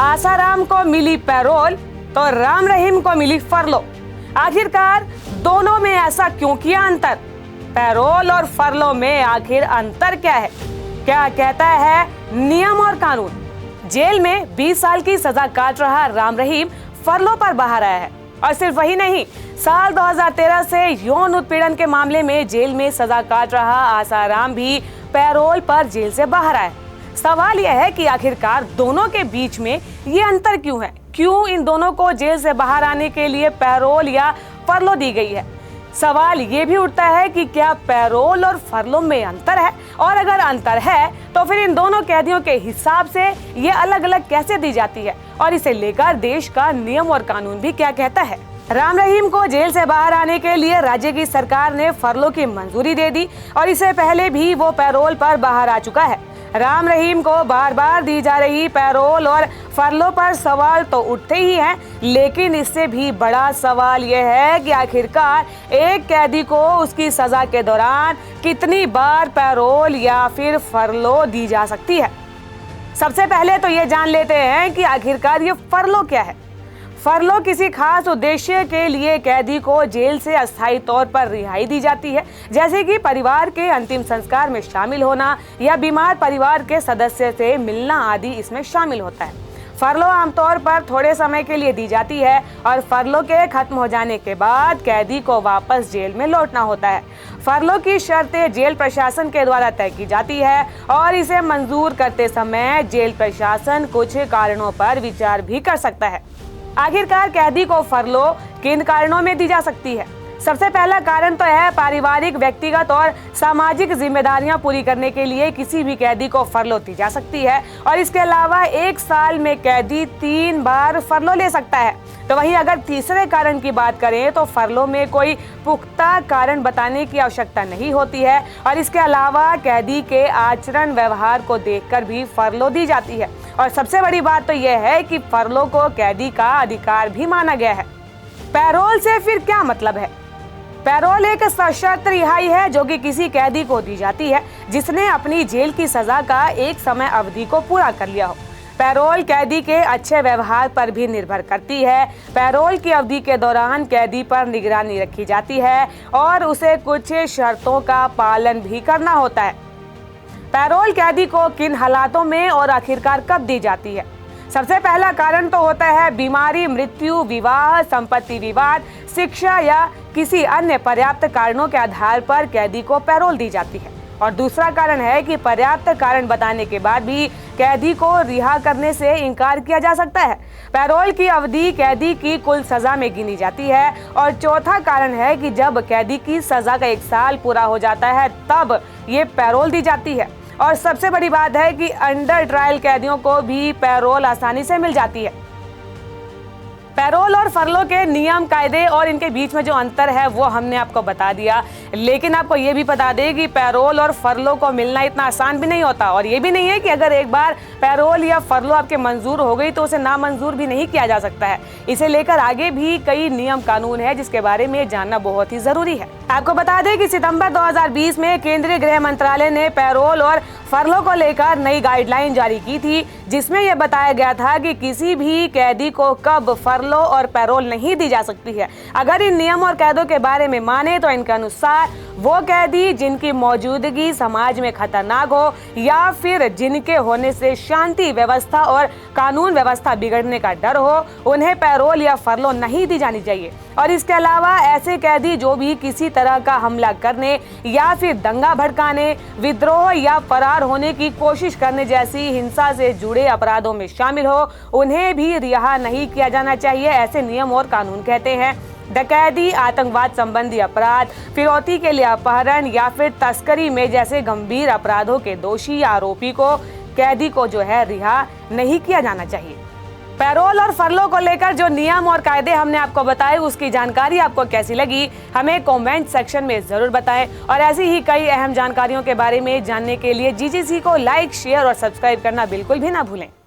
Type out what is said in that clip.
आसाराम को मिली पैरोल तो राम रहीम को मिली फरलो। आखिरकार दोनों में ऐसा क्यों किया अंतर? पैरोल और फरलो में आखिर अंतर क्या है? क्या कहता है नियम और कानून? जेल में 20 साल की सजा काट रहा राम रहीम फरलो पर बाहर आया है। और सिर्फ वही नहीं, साल 2013 से यौन उत्पीड़न के मामले में जेल में सजा काट रहा आसाराम भी पैरोल पर जेल से बाहर आया। सवाल यह है कि आखिरकार दोनों के बीच में ये अंतर क्यों है? क्यों इन दोनों को जेल से बाहर आने के लिए पैरोल या फरलो दी गई है? सवाल ये भी उठता है कि क्या पैरोल और फरलो में अंतर है, और अगर अंतर है तो फिर इन दोनों कैदियों के हिसाब से ये अलग अलग कैसे दी जाती है, और इसे लेकर देश का नियम और कानून भी क्या कहता है। राम रहीम को जेल से बाहर आने के लिए राज्य की सरकार ने फरलो की मंजूरी दे दी और इससे पहले भी वो पैरोल पर बाहर आ चुका है। राम रहीम को बार बार दी जा रही पैरोल और फरलो पर सवाल तो उठते ही हैं, लेकिन इससे भी बड़ा सवाल यह है कि आखिरकार एक कैदी को उसकी सजा के दौरान कितनी बार पैरोल या फिर फरलो दी जा सकती है। सबसे पहले तो ये जान लेते हैं कि आखिरकार ये फरलो क्या है। फरलो किसी खास उद्देश्य के लिए कैदी को जेल से अस्थायी तौर पर रिहाई दी जाती है, जैसे कि परिवार के अंतिम संस्कार में शामिल होना या बीमार परिवार के सदस्य से मिलना आदि इसमें शामिल होता है। फरलो आमतौर पर थोड़े समय के लिए दी जाती है और फरलो के खत्म हो जाने के बाद कैदी को वापस जेल में लौटना होता है। फरलो की शर्तें जेल प्रशासन के द्वारा तय की जाती है और इसे मंजूर करते समय जेल प्रशासन कुछ कारणों पर विचार भी कर सकता है। आखिरकार कैदी को फरलो किन कारणों में दी जा सकती है? सबसे पहला कारण तो है पारिवारिक, व्यक्तिगत और सामाजिक जिम्मेदारियां पूरी करने के लिए किसी भी कैदी को फरलो दी जा सकती है, और इसके अलावा 1 साल में कैदी 3 बार फरलो ले सकता है। तो वहीं अगर तीसरे कारण की बात करें तो फरलो में कोई पुख्ता कारण बताने की आवश्यकता नहीं होती है, और इसके अलावा कैदी के आचरण व्यवहार को देखकर भी फरलो दी जाती है। और सबसे बड़ी बात तो यह है कि फरलो को कैदी का अधिकार भी माना गया है। पैरोल से फिर क्या मतलब है? पैरोल एक सशर्त रिहाई है जो कि किसी कैदी को दी जाती है जिसने अपनी जेल की सजा का एक समय अवधि को पूरा कर लिया हो। पैरोल कैदी के अच्छे व्यवहार पर भी निर्भर करती है। पैरोल की अवधि के दौरान कैदी पर निगरानी रखी जाती है और उसे कुछ शर्तों का पालन भी करना होता है। पैरोल कैदी को किन हालातों में और आखिरकार कब दी जाती है? सबसे पहला कारण तो होता है बीमारी, मृत्यु, विवाह, संपत्ति विवाद, शिक्षा या किसी अन्य पर्याप्त कारणों के आधार पर कैदी को पैरोल दी जाती है। और दूसरा कारण है कि पर्याप्त कारण बताने के बाद भी कैदी को रिहा करने से इनकार किया जा सकता है। पैरोल की अवधि कैदी की कुल सजा में गिनी जाती है। और चौथा कारण है कि जब कैदी की सजा का 1 साल पूरा हो जाता है तब ये पैरोल दी जाती है। और सबसे बड़ी बात है कि अंडर ट्रायल कैदियों को भी पैरोल आसानी से मिल जाती है। पैरोल और फरलो के नियम, कायदे और इनके बीच में जो अंतर है वो हमने आपको बता दिया, लेकिन आपको ये भी बता दें कि पैरोल और फरलो को मिलना इतना आसान भी नहीं होता। और ये भी नहीं है कि अगर एक बार पैरोल या फरलो आपके मंजूर हो गई तो उसे नामंजूर भी नहीं किया जा सकता है। इसे लेकर आगे भी कई नियम कानून है जिसके बारे में जानना बहुत ही जरूरी है। आपको बता दें कि सितंबर 2020 में केंद्रीय गृह मंत्रालय ने पैरोल और फरलो को लेकर नई गाइडलाइन जारी की थी, जिसमें यह बताया गया था कि किसी भी कैदी को कब फरलो और पैरोल नहीं दी जा सकती है। अगर इन नियम और कायदों के बारे में माने तो इनके अनुसार वो कैदी जिनकी मौजूदगी समाज में खतरनाक हो या फिर जिनके होने से शांति व्यवस्था और कानून व्यवस्था बिगड़ने का डर हो, उन्हें पैरोल या फरलो नहीं दी जानी चाहिए। और इसके अलावा ऐसे कैदी जो भी किसी तरह का हमला करने या फिर दंगा भड़काने, विद्रोह या फरार होने की कोशिश करने जैसी हिंसा से जुड़े अपराधों में शामिल हो, उन्हें भी रिहा नहीं किया जाना चाहिए, ऐसे नियम और कानून कहते हैं। डकैती, आतंकवाद संबंधी अपराध, फिरौती के लिए अपहरण या फिर तस्करी में जैसे गंभीर अपराधों के दोषी या आरोपी को कैदी को जो है रिहा नहीं किया जाना चाहिए। पैरोल और फरलो को लेकर जो नियम और कायदे हमने आपको बताए, उसकी जानकारी आपको कैसी लगी हमें कमेंट सेक्शन में जरूर बताएं। और ऐसी ही कई अहम जानकारियों के बारे में जानने के लिए जीजीसी को लाइक, शेयर और सब्सक्राइब करना बिल्कुल भी ना भूलें।